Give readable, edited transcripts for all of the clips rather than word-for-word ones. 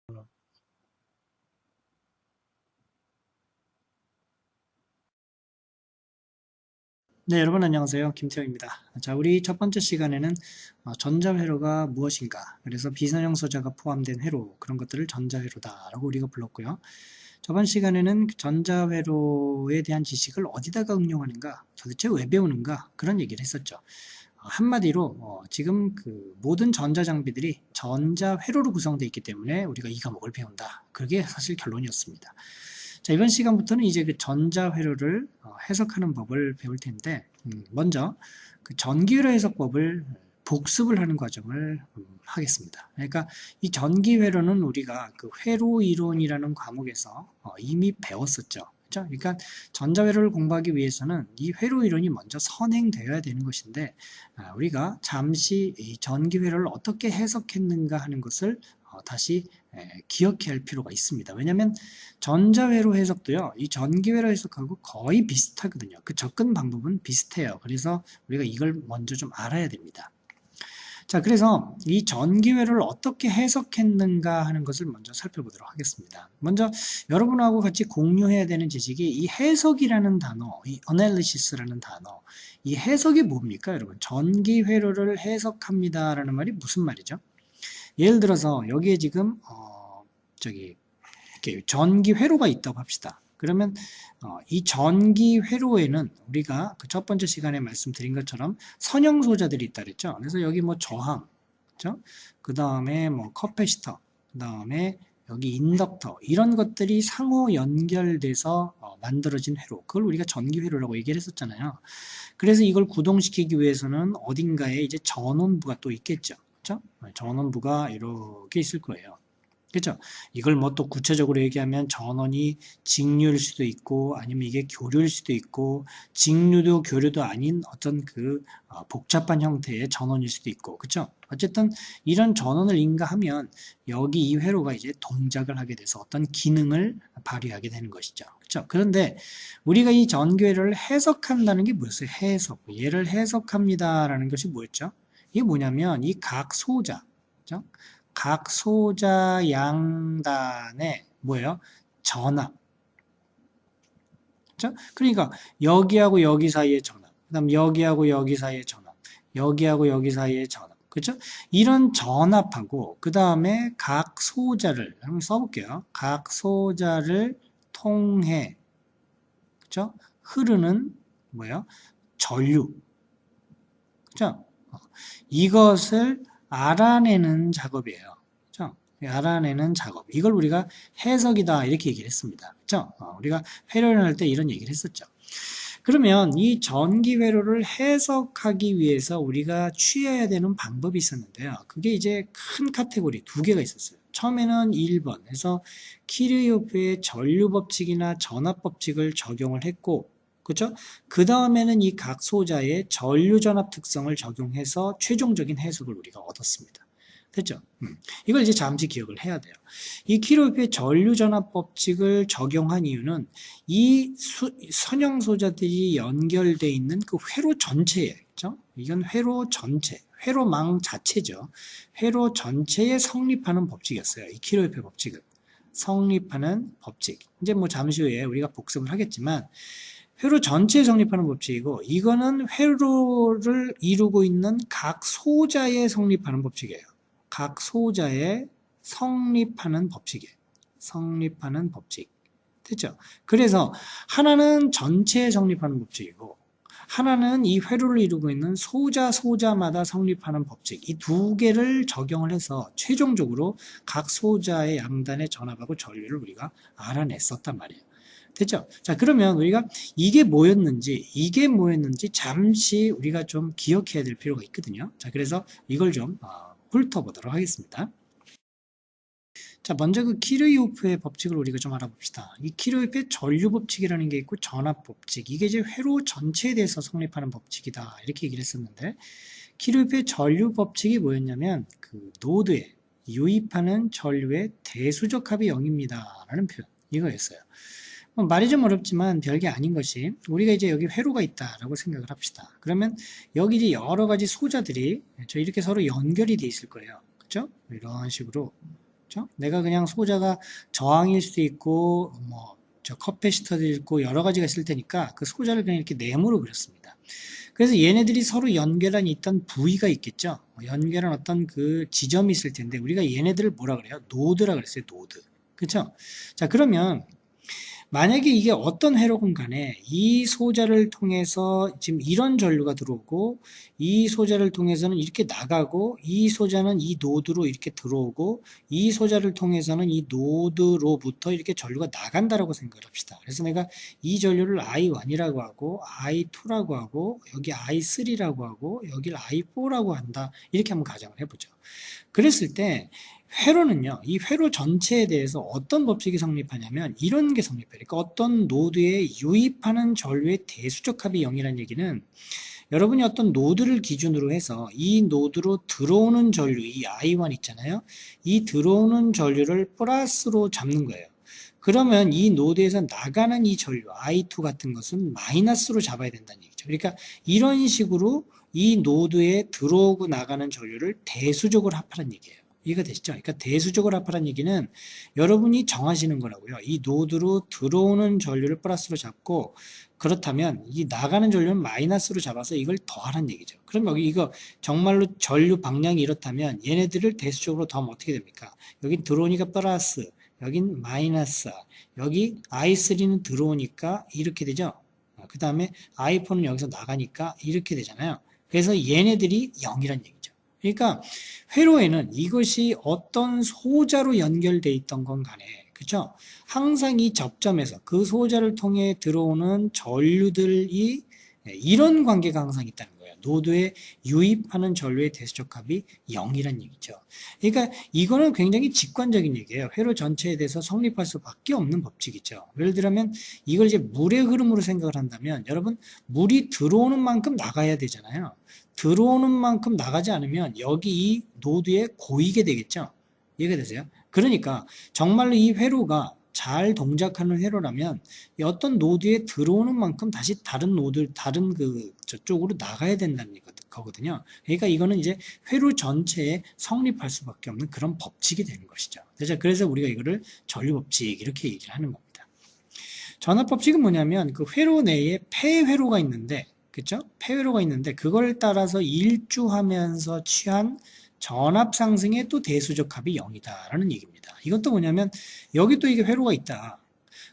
네, 여러분 안녕하세요. 김태형입니다. 자, 우리 첫 번째 시간에는 전자회로가 무엇인가, 그래서 비선형 소자가 포함된 회로, 그런 것들을 전자회로다라고 우리가 불렀고요. 저번 시간에는 그 전자회로에 대한 지식을 어디다가 응용하는가, 도대체 왜 배우는가, 그런 얘기를 했었죠. 한마디로 지금 그 모든 전자장비들이 전자회로로 구성되어 있기 때문에 우리가 이 과목을 배운다. 그게 사실 결론이었습니다. 자, 이번 시간부터는 이제 그 전자회로를 해석하는 법을 배울 텐데, 먼저 그 전기회로 해석법을 복습을 하는 과정을 하겠습니다. 그러니까 이 전기회로는 우리가 그 회로 이론이라는 과목에서 이미 배웠었죠. 그렇죠? 그러니까 전자회로를 공부하기 위해서는 이 회로 이론이 먼저 선행되어야 되는 것인데, 우리가 잠시 이 전기회로를 어떻게 해석했는가 하는 것을 다시 기억해야 할 필요가 있습니다. 왜냐하면 전자회로 해석도요, 이 전기회로 해석하고 거의 비슷하거든요. 그 접근 방법은 비슷해요. 그래서 우리가 이걸 먼저 좀 알아야 됩니다. 자, 그래서 이 전기회로를 어떻게 해석했는가 하는 것을 먼저 살펴보도록 하겠습니다. 먼저 여러분하고 같이 공유해야 되는 지식이 이 해석이라는 단어, 이 analysis라는 단어, 이 해석이 뭡니까, 여러분? 전기회로를 해석합니다라는 말이 무슨 말이죠? 예를 들어서 여기에 지금 저기 이렇게 전기 회로가 있다고 합시다. 그러면 이 전기 회로에는 우리가 그 첫 번째 시간에 말씀드린 것처럼 선형 소자들이 있다 그랬죠. 그래서 여기 뭐 저항, 그렇죠? 그 다음에 뭐 커패시터, 그 다음에 여기 인덕터, 이런 것들이 상호 연결돼서 만들어진 회로, 그걸 우리가 전기 회로라고 얘기를 했었잖아요. 그래서 이걸 구동시키기 위해서는 어딘가에 이제 전원부가 또 있겠죠. 그렇죠? 전원부가 이렇게 있을 거예요. 그죠? 이걸 뭐 또 구체적으로 얘기하면 전원이 직류일 수도 있고, 아니면 이게 교류일 수도 있고, 직류도 교류도 아닌 어떤 그 복잡한 형태의 전원일 수도 있고, 그죠? 어쨌든 이런 전원을 인가하면 여기 이 회로가 이제 동작을 하게 돼서 어떤 기능을 발휘하게 되는 것이죠. 그죠? 그런데 우리가 이 전기회로를 해석한다는 게 뭐였어요? 해석. 얘를 해석합니다라는 것이 뭐였죠? 이게 뭐냐면 이 각 소자, 그죠? 각 소자 양단의 뭐예요? 전압. 그렇죠? 그러니까 여기하고 여기 사이의 전압. 그다음 여기하고 여기 사이의 전압. 여기하고 여기 사이의 전압. 그렇죠? 이런 전압하고 그다음에 각 소자를 한번 써볼게요. 각 소자를 통해 그렇죠? 흐르는 뭐예요? 전류. 그렇죠? 이것을 알아내는 작업이에요. 그렇죠? 알아내는 작업. 이걸 우리가 해석이다 이렇게 얘기를 했습니다. 그렇죠? 우리가 회로를 할 때 이런 얘기를 했었죠. 그러면 이 전기 회로를 해석하기 위해서 우리가 취해야 되는 방법이 있었는데요. 그게 이제 큰 카테고리 두 개가 있었어요. 처음에는 1번 해서 키르요프의 전류 법칙이나 전압 법칙을 적용을 했고, 그죠? 그 다음에는 이 각 소자의 전류 전압 특성을 적용해서 최종적인 해석을 우리가 얻었습니다. 됐죠? 이걸 이제 잠시 기억을 해야 돼요. 이 키르요프의 전류 전압 법칙을 적용한 이유는 이 선형 소자들이 연결되어 있는 그 회로 전체에, 그죠? 이건 회로 전체, 회로망 자체죠. 회로 전체에 성립하는 법칙이었어요. 이 키르요프의 법칙은. 성립하는 법칙. 이제 뭐 잠시 후에 우리가 복습을 하겠지만, 회로 전체에 성립하는 법칙이고, 이거는 회로를 이루고 있는 각 소자에 성립하는 법칙이에요. 각 소자에 성립하는 법칙이에요. 성립하는 법칙. 됐죠? 그래서 하나는 전체에 성립하는 법칙이고, 하나는 이 회로를 이루고 있는 소자마다 성립하는 법칙. 이 두 개를 적용을 해서 최종적으로 각 소자의 양단의 전압하고 전류를 우리가 알아냈었단 말이에요. 됐죠? 자, 그러면 우리가 이게 뭐였는지 잠시 우리가 좀 기억해야 될 필요가 있거든요. 자, 그래서 이걸 좀 훑어보도록 하겠습니다. 자, 먼저 그 키르요프의 법칙을 우리가 좀 알아봅시다. 이 키르요프의 전류 법칙이라는 게 있고 전압 법칙, 이게 이제 회로 전체에 대해서 성립하는 법칙이다 이렇게 얘기를 했었는데, 키르요프의 전류 법칙이 뭐였냐면 그 노드에 유입하는 전류의 대수적 합이 0입니다 라는 표현, 이거였어요. 말이 좀 어렵지만 별게 아닌 것이, 우리가 이제 여기 회로가 있다라고 생각을 합시다. 그러면 여기 이제 여러 가지 소자들이 이렇게 서로 연결이 돼 있을 거예요. 그죠? 이런 식으로 그렇죠? 내가 그냥 소자가 저항일 수도 있고 저 커패시터도 있고 여러 가지가 있을 테니까 그 소자를 그냥 이렇게 네모로 그렸습니다. 그래서 얘네들이 서로 연결한 있던 부위가 있겠죠. 연결한 어떤 그 지점이 있을 텐데 우리가 얘네들을 뭐라 그래요? 노드라 그랬어요. 노드. 그렇죠? 자, 그러면 만약에 이게 어떤 회로건 간에 이 소자를 통해서 지금 이런 전류가 들어오고 이 소자를 통해서는 이렇게 나가고 이 소자는 이 노드로 이렇게 들어오고 이 소자를 통해서는 이 노드로부터 이렇게 전류가 나간다라고 생각을 합시다. 그래서 내가 이 전류를 I1이라고 하고 I2라고 하고 여기 I3라고 하고 여기를 I4라고 한다. 이렇게 한번 가정을 해보죠. 그랬을 때 회로는요, 이 회로 전체에 대해서 어떤 법칙이 성립하냐면 이런 게 성립해요. 그러니까 어떤 노드에 유입하는 전류의 대수적 합이 0이라는 얘기는 여러분이 어떤 노드를 기준으로 해서 이 노드로 들어오는 전류, 이 I1 있잖아요. 이 들어오는 전류를 플러스로 잡는 거예요. 그러면 이 노드에서 나가는 이 전류, I2 같은 것은 마이너스로 잡아야 된다는 얘기죠. 그러니까 이런 식으로 이 노드에 들어오고 나가는 전류를 대수적으로 합하라는 얘기예요. 이해가 되시죠? 그러니까 대수적으로 합하라는 얘기는 여러분이 정하시는 거라고요. 이 노드로 들어오는 전류를 플러스로 잡고 그렇다면 이 나가는 전류는 마이너스로 잡아서 이걸 더하라는 얘기죠. 그럼 여기 이거 정말로 전류 방향이 이렇다면 얘네들을 대수적으로 더하면 어떻게 됩니까? 여긴 들어오니까 플러스, 여긴 마이너스, 여기 I3는 들어오니까 이렇게 되죠. 그 다음에 I4는 여기서 나가니까 이렇게 되잖아요. 그래서 얘네들이 0이란 얘기죠. 그러니까 회로에는 이것이 어떤 소자로 연결되어 있던 건 간에 그렇죠? 항상 이 접점에서 그 소자를 통해 들어오는 전류들이 이런 관계가 항상 있다는 거예요. 노드에 유입하는 전류의 대수적 합이 0이란 얘기죠. 그러니까 이거는 굉장히 직관적인 얘기예요. 회로 전체에 대해서 성립할 수밖에 없는 법칙이죠. 예를 들면 이걸 이제 물의 흐름으로 생각을 한다면 여러분 물이 들어오는 만큼 나가야 되잖아요. 들어오는 만큼 나가지 않으면 여기 이 노드에 고이게 되겠죠. 이해가 되세요? 그러니까 정말로 이 회로가 잘 동작하는 회로라면 어떤 노드에 들어오는 만큼 다시 다른 노드, 다른 그 저쪽으로 나가야 된다는 거거든요. 그러니까 이거는 이제 회로 전체에 성립할 수밖에 없는 그런 법칙이 되는 것이죠. 그래서 우리가 이거를 전류법칙 이렇게 얘기를 하는 겁니다. 전압법칙은 뭐냐면 그 회로 내에 폐회로가 있는데 그렇죠? 폐회로가 있는데 그걸 따라서 일주하면서 취한 전압 상승의 또 대수적 합이 0이다라는 얘기입니다. 이것도 뭐냐면 여기 또 이게 회로가 있다.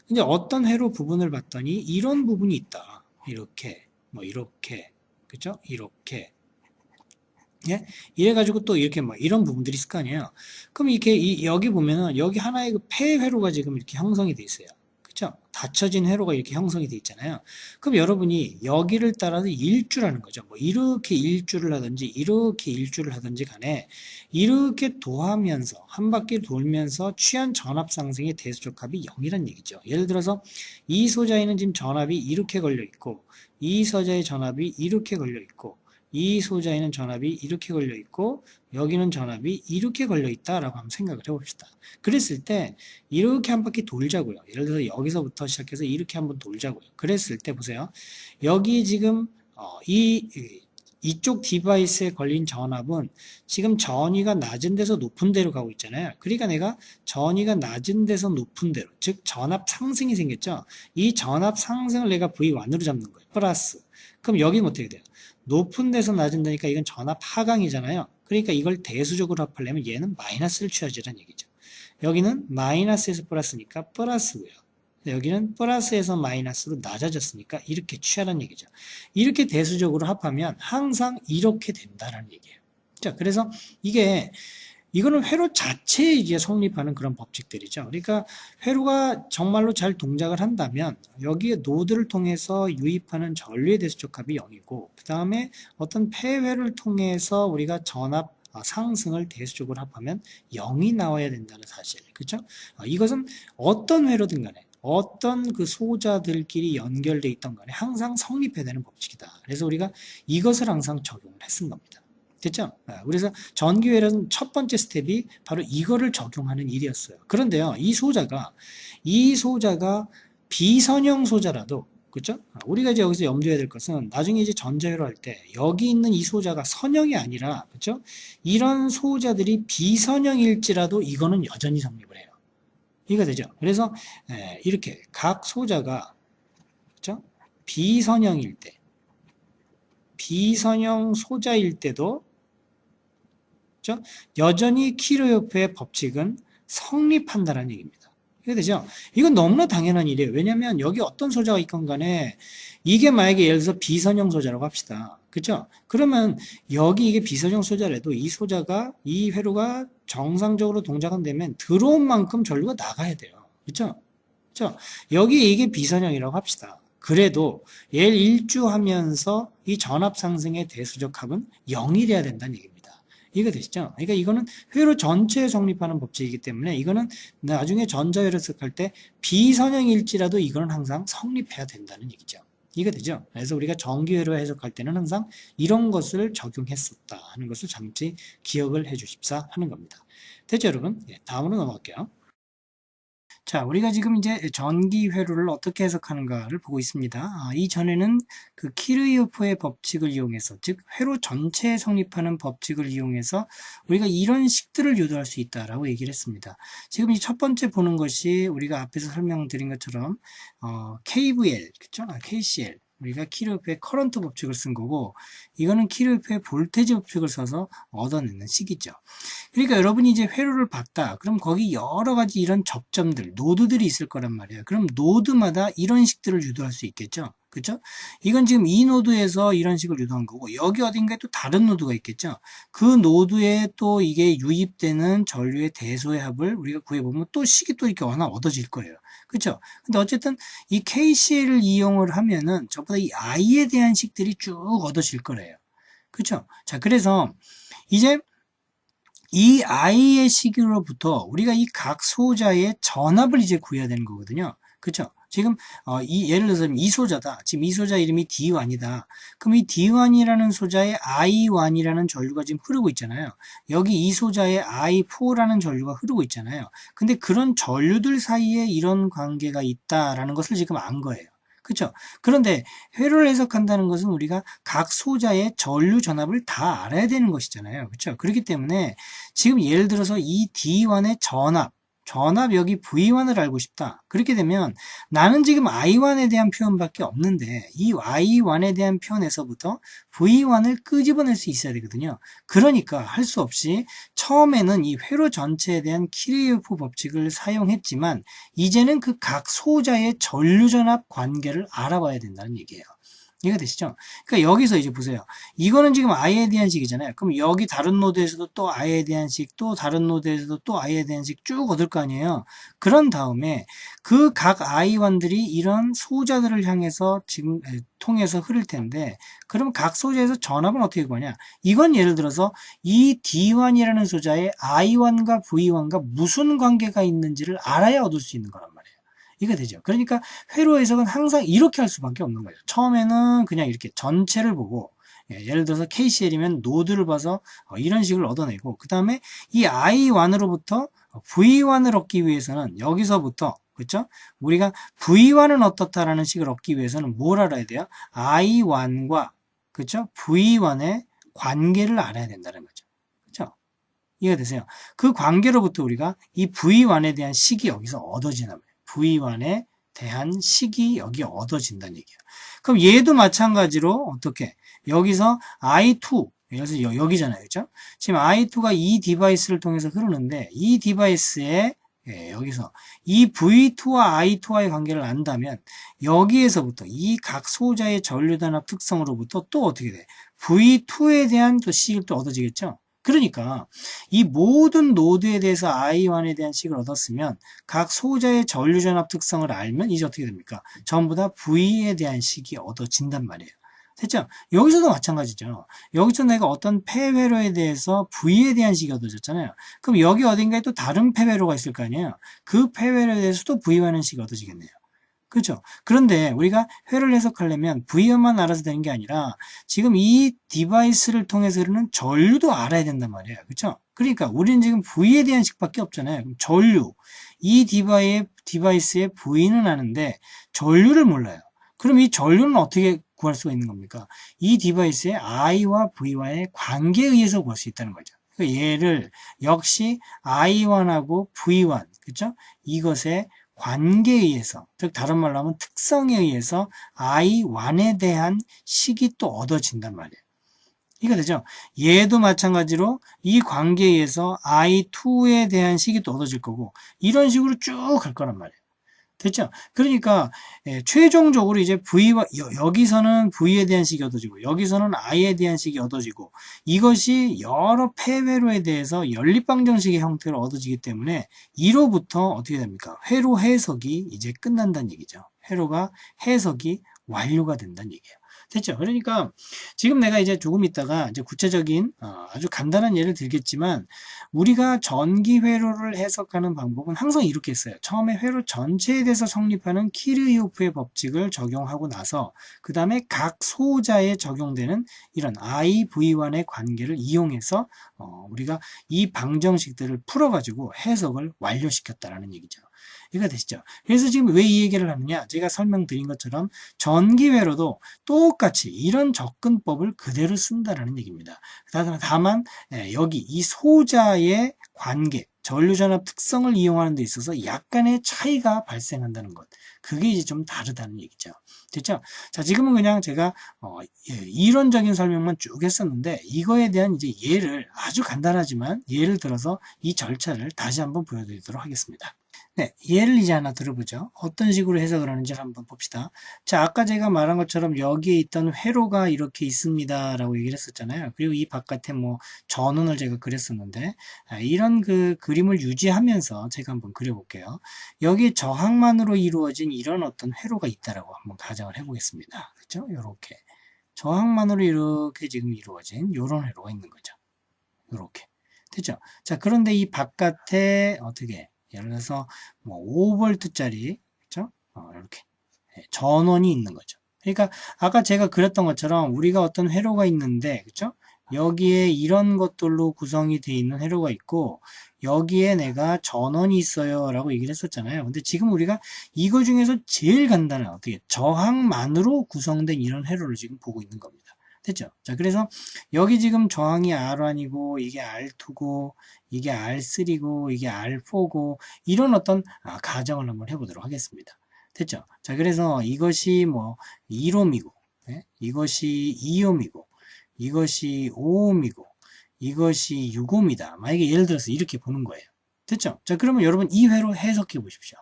근데 어떤 회로 부분을 봤더니 이런 부분이 있다. 이렇게 이렇게 그렇죠? 이렇게 예? 이래가지고 또 이렇게 이런 부분들이 있을 거 아니에요. 그럼 이렇게 여기 보면은 여기 하나의 그 폐회로가 지금 이렇게 형성이 돼 있어요. 그쵸? 닫혀진 회로가 이렇게 형성이 돼 있잖아요. 그럼 여러분이 여기를 따라서 일주라는 거죠. 이렇게 일주를 하든지 이렇게 일주를 하든지 간에 이렇게 도하면서 한 바퀴 돌면서 취한 전압 상승의 대수적 합이 0이란 얘기죠. 예를 들어서 이 소자에는 지금 전압이 이렇게 걸려 있고 이 소자의 전압이 이렇게 걸려 있고 이 소자에는 전압이 이렇게 걸려 있고 여기는 전압이 이렇게 걸려 있다라고 한번 생각을 해봅시다. 그랬을 때 이렇게 한 바퀴 돌자고요. 예를 들어서 여기서부터 시작해서 이렇게 한번 돌자고요. 그랬을 때 보세요. 여기 지금 이쪽 디바이스에 걸린 전압은 지금 전위가 낮은 데서 높은 데로 가고 있잖아요. 그러니까 내가 전위가 낮은 데서 높은 데로, 즉 전압 상승이 생겼죠. 이 전압 상승을 내가 V1으로 잡는 거예요. 플러스. 그럼 여기는 어떻게 돼요? 높은 데서 낮은 데니까 이건 전압 하강이잖아요. 그러니까 이걸 대수적으로 합하려면 얘는 마이너스를 취하지라는 얘기죠. 여기는 마이너스에서 플러스니까 플러스고요. 여기는 플러스에서 마이너스로 낮아졌으니까 이렇게 취하라는 얘기죠. 이렇게 대수적으로 합하면 항상 이렇게 된다는 얘기예요. 자, 그래서 이거는 회로 자체에 이제 성립하는 그런 법칙들이죠. 그러니까 회로가 정말로 잘 동작을 한다면 여기에 노드를 통해서 유입하는 전류의 대수적 합이 0이고 그 다음에 어떤 폐회를 통해서 우리가 전압 상승을 대수적으로 합하면 0이 나와야 된다는 사실. 그렇죠? 이것은 어떤 회로든 간에 어떤 그 소자들끼리 연결돼 있던 간에 항상 성립해야 되는 법칙이다. 그래서 우리가 이것을 항상 적용을 했은 겁니다. 됐죠? 그래서 전기회로는 첫 번째 스텝이 바로 이거를 적용하는 일이었어요. 그런데요, 이 소자가 비선형 소자라도 그쵸? 우리가 이제 여기서 염두해야 될 것은 나중에 이제 전자회로 할 때 여기 있는 이 소자가 선형이 아니라 그쵸? 이런 소자들이 비선형일지라도 이거는 여전히 성립을 해요. 이해가 되죠? 그래서 이렇게 각 소자가 그쵸? 비선형일 때, 비선형 소자일 때도 그쵸? 여전히 키르요프의 법칙은 성립한다는 얘기입니다. 이해되죠? 이건 너무나 당연한 일이에요. 왜냐면 여기 어떤 소자가 있건 간에 이게 만약에 예를 들어서 비선형 소자라고 합시다. 그죠? 그러면 여기 이게 비선형 소자라도 이 소자가 이 회로가 정상적으로 동작은 되면 들어온 만큼 전류가 나가야 돼요. 그죠? 그죠? 여기 이게 비선형이라고 합시다. 그래도 얘를 일주하면서 이 전압 상승의 대수적 합은 0이 돼야 된다는 얘기입니다. 이해가 되시죠? 그러니까 이거는 회로 전체에 성립하는 법칙이기 때문에 이거는 나중에 전자회로 해석할 때 비선형일지라도 이거는 항상 성립해야 된다는 얘기죠. 이해가 되죠? 그래서 우리가 전기회로 해석할 때는 항상 이런 것을 적용했었다 하는 것을 잠시 기억을 해 주십사 하는 겁니다. 됐죠, 여러분? 다음으로 넘어갈게요. 자, 우리가 지금 이제 전기 회로를 어떻게 해석하는가를 보고 있습니다. 이전에는 그 키르요프의 법칙을 이용해서, 즉 회로 전체에 성립하는 법칙을 이용해서 우리가 이런 식들을 유도할 수 있다라고 얘기를 했습니다. 지금 이 첫 번째 보는 것이 우리가 앞에서 설명드린 것처럼 KVL, 그쵸? KCL. 우리가 키르요프의 커런트 법칙을 쓴 거고, 이거는 키르요프의 볼테지 법칙을 써서 얻어내는 식이죠. 그러니까 여러분이 이제 회로를 봤다. 그럼 거기 여러 가지 이런 접점들, 노드들이 있을 거란 말이에요. 그럼 노드마다 이런 식들을 유도할 수 있겠죠. 그죠? 이건 지금 이 노드에서 이런 식을 유도한 거고, 여기 어딘가에 또 다른 노드가 있겠죠. 그 노드에 또 이게 유입되는 전류의 대소의 합을 우리가 구해보면 또 식이 또 이렇게 하나 얻어질 거예요. 그죠? 근데 어쨌든 이 KCL을 이용을 하면은 저보다 이 I에 대한 식들이 쭉 얻어질 거래요. 그죠? 자, 그래서 이제 이 I의 식으로부터 우리가 이 각 소자의 전압을 이제 구해야 되는 거거든요. 그쵸? 지금 예를 들어서 이 소자다. 지금 이 소자 이름이 D1이다. 그럼 이 D1이라는 소자에 I1이라는 전류가 지금 흐르고 있잖아요. 여기 이 소자에 I4라는 전류가 흐르고 있잖아요. 근데 그런 전류들 사이에 이런 관계가 있다라는 것을 지금 안 거예요. 그렇죠? 그런데 회로를 해석한다는 것은 우리가 각 소자의 전류 전압을 다 알아야 되는 것이잖아요. 그렇죠? 그렇기 때문에 지금 예를 들어서 이 D1의 전압 여기 V1을 알고 싶다. 그렇게 되면 나는 지금 I1에 대한 표현밖에 없는데 이 I1에 대한 표현에서부터 V1을 끄집어낼 수 있어야 되거든요. 그러니까 할 수 없이 처음에는 이 회로 전체에 대한 키르요프 법칙을 사용했지만 이제는 그 각 소자의 전류전압 관계를 알아봐야 된다는 얘기예요. 이해가 되시죠? 그러니까 여기서 이제 보세요. 이거는 지금 I에 대한 식이잖아요. 그럼 여기 다른 노드에서도 또 I에 대한 식, 또 다른 노드에서도 또 I에 대한 식 쭉 얻을 거 아니에요. 그런 다음에 그 각 I1들이 이런 소자들을 향해서 지금 통해서 흐를 텐데, 그럼 각 소자에서 전압은 어떻게 구하냐? 이건 예를 들어서 이 D1이라는 소자에 I1과 V1과 무슨 관계가 있는지를 알아야 얻을 수 있는 거란 말이에요. 이게 되죠. 그러니까 회로 해석은 항상 이렇게 할 수밖에 없는 거예요. 처음에는 그냥 이렇게 전체를 보고 예를 들어서 KCL이면 노드를 봐서 이런 식을 얻어내고 그 다음에 이 I1으로부터 V1을 얻기 위해서는 여기서부터 그렇죠? 우리가 V1은 어떻다라는 식을 얻기 위해서는 뭘 알아야 돼요? I1과 그렇죠? V1의 관계를 알아야 된다는 거죠. 그렇죠? 이해가 되세요? 그 관계로부터 우리가 이 V1에 대한 식이 여기서 얻어지는 거예요. V1에 대한 식이 여기 얻어진다는 얘기예요. 그럼 얘도 마찬가지로 어떻게? 여기서 I2, 여기서 여기잖아요. 그죠? 지금 I2가 이 디바이스를 통해서 흐르는데 이 디바이스에 여기서 이 V2와 I2와의 관계를 안다면 여기에서부터 이 각 소자의 전류단합 특성으로부터 또 어떻게 돼? V2에 대한 또 식을 또 얻어지겠죠? 그러니까 이 모든 노드에 대해서 I1에 대한 식을 얻었으면 각 소자의 전류전압 특성을 알면 이제 어떻게 됩니까? 전부 다 V에 대한 식이 얻어진단 말이에요. 됐죠? 여기서도 마찬가지죠. 여기서 내가 어떤 폐회로에 대해서 V에 대한 식이 얻어졌잖아요. 그럼 여기 어딘가에 또 다른 폐회로가 있을 거 아니에요. 그 폐회로에 대해서도 V라는 식이 얻어지겠네요. 그렇죠? 그런데 우리가 회를 해석하려면 V만 알아서 되는 게 아니라 지금 이 디바이스를 통해서 흐르는 전류도 알아야 된단 말이에요. 그렇죠? 그러니까 우리는 지금 V에 대한 식밖에 없잖아요. 그럼 전류, 이 디바이스의 V는 아는데 전류를 몰라요. 그럼 이 전류는 어떻게 구할 수가 있는 겁니까? 이 디바이스의 I와 V와의 관계에 의해서 구할 수 있다는 거죠. 그러니까 얘를 역시 I1하고 V1, 그죠? 이것의 관계에 의해서, 즉 다른 말로 하면 특성에 의해서 I1에 대한 식이 또 얻어진단 말이에요. 이해가 되죠? 얘도 마찬가지로 이 관계에 의해서 I2에 대한 식이 또 얻어질 거고, 이런 식으로 쭉 갈 거란 말이에요. 됐죠? 그러니까 최종적으로 이제 V와 여기서는 V에 대한 식이 얻어지고 여기서는 I에 대한 식이 얻어지고, 이것이 여러 폐회로에 대해서 연립방정식의 형태로 얻어지기 때문에 1호부터 어떻게 됩니까? 회로 해석이 이제 끝난다는 얘기죠. 회로가 해석이 완료가 된다는 얘기예요. 됐죠? 그러니까 지금 내가 이제 조금 있다가 이제 구체적인 아주 간단한 예를 들겠지만, 우리가 전기 회로를 해석하는 방법은 항상 이렇게 했어요. 처음에 회로 전체에 대해서 성립하는 키르히오프의 법칙을 적용하고 나서 그 다음에 각 소자에 적용되는 이런 IV1의 관계를 이용해서 우리가 이 방정식들을 풀어가지고 해석을 완료시켰다라는 얘기죠. 이해가 되시죠? 그래서 지금 왜 이 얘기를 하느냐, 제가 설명드린 것처럼 전기회로도 똑같이 이런 접근법을 그대로 쓴다라는 얘기입니다. 다만 여기 이 소자의 관계, 전류전압 특성을 이용하는 데 있어서 약간의 차이가 발생한다는 것, 그게 이제 좀 다르다는 얘기죠. 됐죠? 자, 지금은 그냥 제가 이론적인 설명만 쭉 했었는데, 이거에 대한 이제 예를, 아주 간단하지만 예를 들어서 이 절차를 다시 한번 보여드리도록 하겠습니다. 네, 예를 이제 하나 들어보죠. 어떤 식으로 해석을 하는지 한번 봅시다. 자, 아까 제가 말한 것처럼 여기에 있던 회로가 이렇게 있습니다 라고 얘기를 했었잖아요. 그리고 이 바깥에 뭐 전원을 제가 그렸었는데, 이런 그 그림을 유지하면서 제가 한번 그려볼게요. 여기 저항만으로 이루어진 이런 어떤 회로가 있다라고 한번 가정을 해보겠습니다. 그렇죠? 요렇게 저항만으로 이렇게 지금 이루어진 이런 회로가 있는 거죠. 요렇게 됐죠? 자, 그런데 이 바깥에 어떻게, 예를 들어서 뭐 5V짜리, 그렇죠? 이렇게 전원이 있는 거죠. 그러니까 아까 제가 그렸던 것처럼 우리가 어떤 회로가 있는데, 그렇죠? 여기에 이런 것들로 구성이 되어 있는 회로가 있고, 여기에 내가 전원이 있어요 라고 얘기를 했었잖아요. 근데 지금 우리가 이거 중에서 제일 간단한 어떻게 저항만으로 구성된 이런 회로를 지금 보고 있는 겁니다. 됐죠? 자, 그래서 여기 지금 저항이 R1이고 이게 R2고 이게 R3고 이게 R4고 이런 어떤 가정을 한번 해보도록 하겠습니다. 됐죠? 자, 그래서 이것이 뭐 1옴이고 이것이 2옴이고 이것이 5옴이고 이것이 6옴이다. 만약에 예를 들어서 이렇게 보는 거예요. 됐죠? 자, 그러면 여러분 이 회로 해석해 보십시오.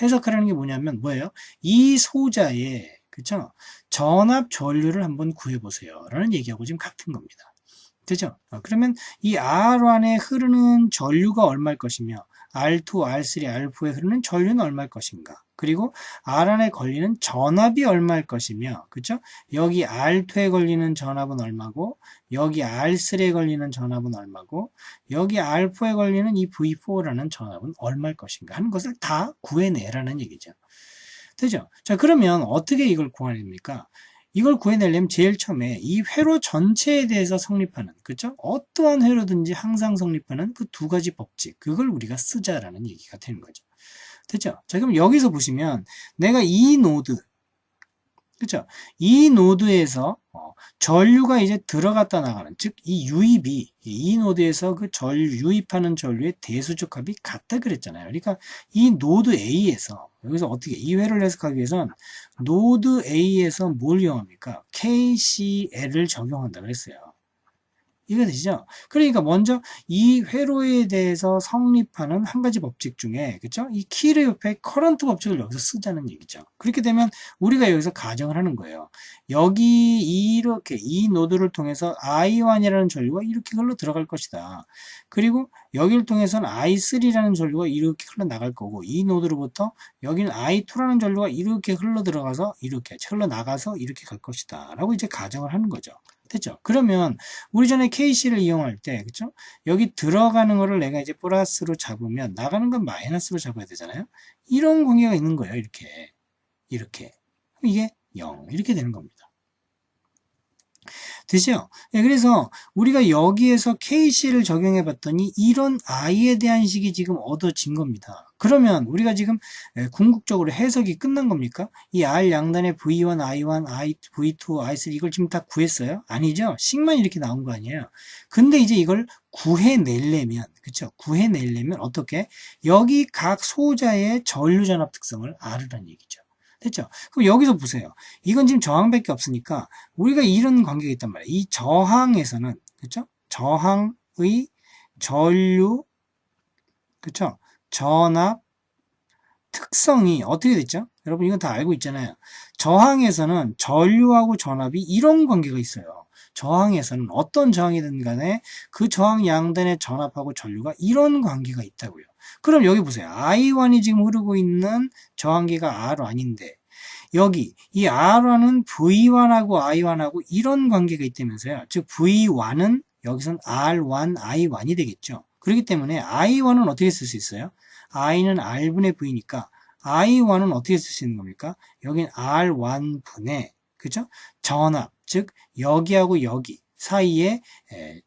해석하라는 게 뭐냐면 뭐예요? 이 소자에, 그쵸? 전압 전류를 한번 구해보세요 라는 얘기하고 지금 같은 겁니다. 되죠? 그러면 이 R1에 흐르는 전류가 얼마일 것이며 R2, R3, R4에 흐르는 전류는 얼마일 것인가, 그리고 R1에 걸리는 전압이 얼마일 것이며, 그쵸? 여기 R2에 걸리는 전압은 얼마고, 여기 R3에 걸리는 전압은 얼마고, 여기 R4에 걸리는 이 V4라는 전압은 얼마일 것인가 하는 것을 다 구해내라는 얘기죠. 되죠? 자, 그러면 어떻게 이걸 구해냅니까? 이걸 구해내려면 제일 처음에 이 회로 전체에 대해서 성립하는, 그죠? 어떠한 회로든지 항상 성립하는 그 두 가지 법칙, 그걸 우리가 쓰자라는 얘기가 되는 거죠. 됐죠? 자, 그럼 여기서 보시면 내가 이 노드, 그죠? 이 노드에서 전류가 이제 들어갔다 나가는, 즉 이 유입이 이 노드에서 그 유입하는 전류의 대수적합이 같다 그랬잖아요. 그러니까 이 노드 A에서, 여기서 어떻게 이 회로를 해석하기 위해선 노드 A에서 뭘 이용합니까? KCL을 적용한다 그랬어요. 이해가 되시죠? 그러니까 먼저 이 회로에 대해서 성립하는 한 가지 법칙 중에, 그쵸? 이 키르요프의 커런트 법칙을 여기서 쓰자는 얘기죠. 그렇게 되면 우리가 여기서 가정을 하는 거예요. 여기 이렇게 이 노드를 통해서 I1이라는 전류가 이렇게 흘러 들어갈 것이다. 그리고 여기를 통해서는 I3라는 전류가 이렇게 흘러 나갈 거고, 이 노드로부터 여기는 I2라는 전류가 이렇게 흘러 들어가서 이렇게 흘러 나가서 이렇게 갈 것이다 라고 이제 가정을 하는 거죠. 됐죠? 그러면 우리 전에 KC를 이용할 때, 그쵸? 여기 들어가는 거를 내가 이제 플러스로 잡으면 나가는 건 마이너스로 잡아야 되잖아요? 이런 관계가 있는 거예요. 이렇게. 이렇게. 이게 0. 이렇게 되는 겁니다. 되죠? 네, 그래서 우리가 여기에서 KC를 적용해 봤더니 이런 I에 대한 식이 지금 얻어진 겁니다. 그러면 우리가 지금 궁극적으로 해석이 끝난 겁니까? 이 R 양단의 V1, I1, V2, I3 이걸 지금 다 구했어요? 아니죠? 식만 이렇게 나온 거 아니에요. 근데 이제 이걸 구해내려면, 그쵸? 구해내려면 어떻게? 여기 각 소자의 전류전압 특성을 알으라는 얘기죠. 됐죠? 그럼 여기서 보세요. 이건 지금 저항밖에 없으니까 우리가 이런 관계가 있단 말이에요. 이 저항에서는, 그쵸? 저항의 전류, 그쵸? 전압 특성이 어떻게 됐죠? 여러분 이건 다 알고 있잖아요. 저항에서는 전류하고 전압이 이런 관계가 있어요. 저항에서는 어떤 저항이든 간에 그 저항 양단의 전압하고 전류가 이런 관계가 있다고요. 그럼 여기 보세요. I1이 지금 흐르고 있는 저항기가 R1인데 여기 이 R1은 V1하고 I1하고 이런 관계가 있다면서요. 즉 V1은 여기선 R1, I1이 되겠죠. 그렇기 때문에 I1은 어떻게 쓸 수 있어요? I는 R분의 V니까 I1은 어떻게 쓸 수 있는 겁니까? 여긴 R1분의 그죠? 전압, 즉 여기하고 여기 사이에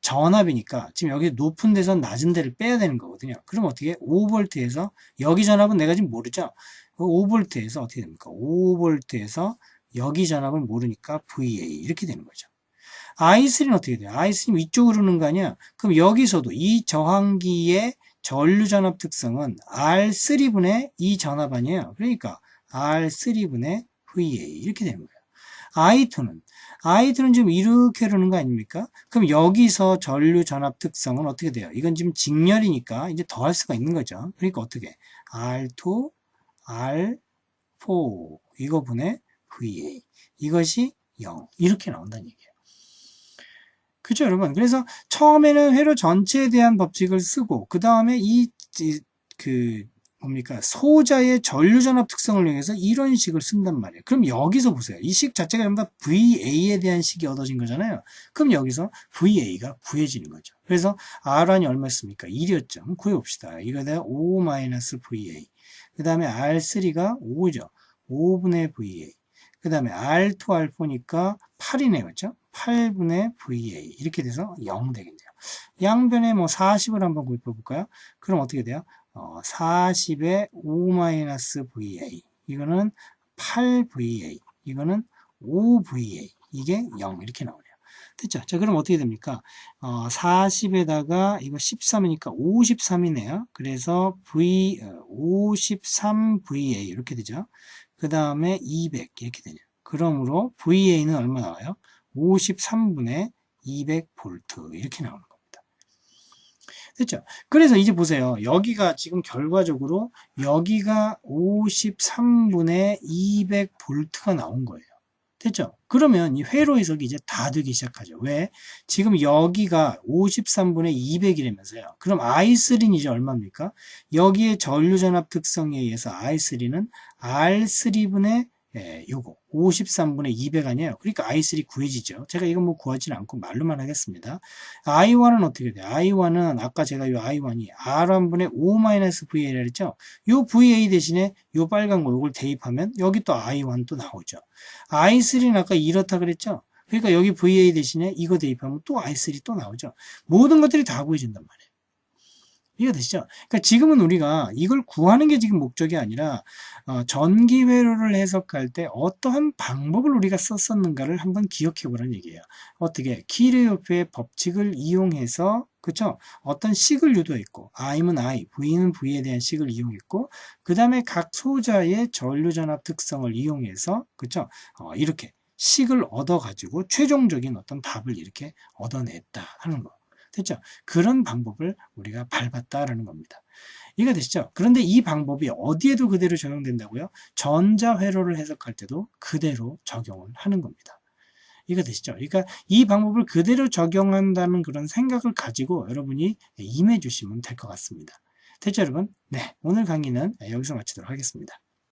전압이니까 지금 여기 높은 데서 낮은 데를 빼야 되는 거거든요. 그럼 어떻게 5V에서 여기 전압은 내가 지금 모르죠? 5V에서 어떻게 됩니까? 5V에서 여기 전압을 모르니까 VA 이렇게 되는 거죠. I3는 어떻게 돼요? I3는 위쪽으로 흐르는 거 아니야? 그럼 여기서도 이 저항기의 전류전압 특성은 R3분의 이 전압 아니에요? 그러니까 R3분의 VA 이렇게 되는 거예요. I2는 지금 이렇게 흐르는 거 아닙니까? 그럼 여기서 전류전압 특성은 어떻게 돼요? 이건 지금 직렬이니까 이제 더할 수가 있는 거죠. 그러니까 어떻게? R2, R4 이거 분의 VA 이것이 0 이렇게 나온다는 얘기예요. 그죠, 여러분? 그래서 처음에는 회로 전체에 대한 법칙을 쓰고, 그 다음에 소자의 전류전압 특성을 이용해서 이런 식을 쓴단 말이에요. 그럼 여기서 보세요. 이 식 자체가 전부 다 VA에 대한 식이 얻어진 거잖아요. 그럼 여기서 VA가 구해지는 거죠. 그래서 R1이 얼마였습니까? 1이었죠. 구해봅시다. 이거 내가 5-VA. 그 다음에 R3가 5죠. 5분의 VA. 그 다음에 R2, R4니까 8이네요. 그렇죠? 8분의 VA 이렇게 돼서 0 되겠네요. 양변에 뭐 40을 한번 구입해 볼까요? 그럼 어떻게 돼요? 40에 5-VA 이거는 8VA 이거는 5VA 이게 0 이렇게 나오네요. 됐죠? 자, 그럼 어떻게 됩니까? 40에다가 이거 13이니까 53이네요. 그래서 53VA 이렇게 되죠. 그 다음에 200 이렇게 되죠. 그러므로 VA는 얼마 나와요? 53분의 200V 이렇게 나오는 겁니다. 됐죠? 그래서 이제 보세요. 여기가 지금 결과적으로 여기가 53분의 200V가 나온 거예요. 됐죠? 그러면 이 회로 해석이 이제 다 되기 시작하죠. 왜? 지금 여기가 53분의 200이라면서요. 그럼 I3는 이제 얼마입니까? 여기에 전류전압 특성에 의해서 I3는 R3분의 요거 53분의 200 아니에요. 그러니까 I3 구해지죠. 제가 이건 뭐 구하지는 않고 말로만 하겠습니다. I1은 어떻게 돼요? I1은 아까 제가 요 I1이 R1분의 5-VA라 그랬죠? 요 VA 대신에 요 빨간 거 요걸 대입하면 여기 또 I1 또 나오죠. I3는 아까 이렇다 그랬죠? 그러니까 여기 VA 대신에 이거 대입하면 또 I3 또 나오죠. 모든 것들이 다 구해진단 말이에요. 이해가 되시죠? 그러니까 지금은 우리가 이걸 구하는 게 지금 목적이 아니라 전기 회로를 해석할 때 어떠한 방법을 우리가 썼었는가를 한번 기억해 보라는 얘기예요. 어떻게 키르요프의 법칙을 이용해서 그쵸? 어떤 식을 유도했고 I는 I, V는 V에 대한 식을 이용했고 그 다음에 각 소자의 전류전압 특성을 이용해서 그쵸? 이렇게 식을 얻어가지고 최종적인 어떤 답을 이렇게 얻어냈다 하는 거. 됐죠? 그런 방법을 우리가 밟았다라는 겁니다. 이해가 되시죠? 그런데 이 방법이 어디에도 그대로 적용된다고요? 전자회로를 해석할 때도 그대로 적용을 하는 겁니다. 이해가 되시죠? 그러니까 이 방법을 그대로 적용한다는 그런 생각을 가지고 여러분이 임해 주시면 될 것 같습니다. 됐죠, 여러분? 네, 오늘 강의는 여기서 마치도록 하겠습니다.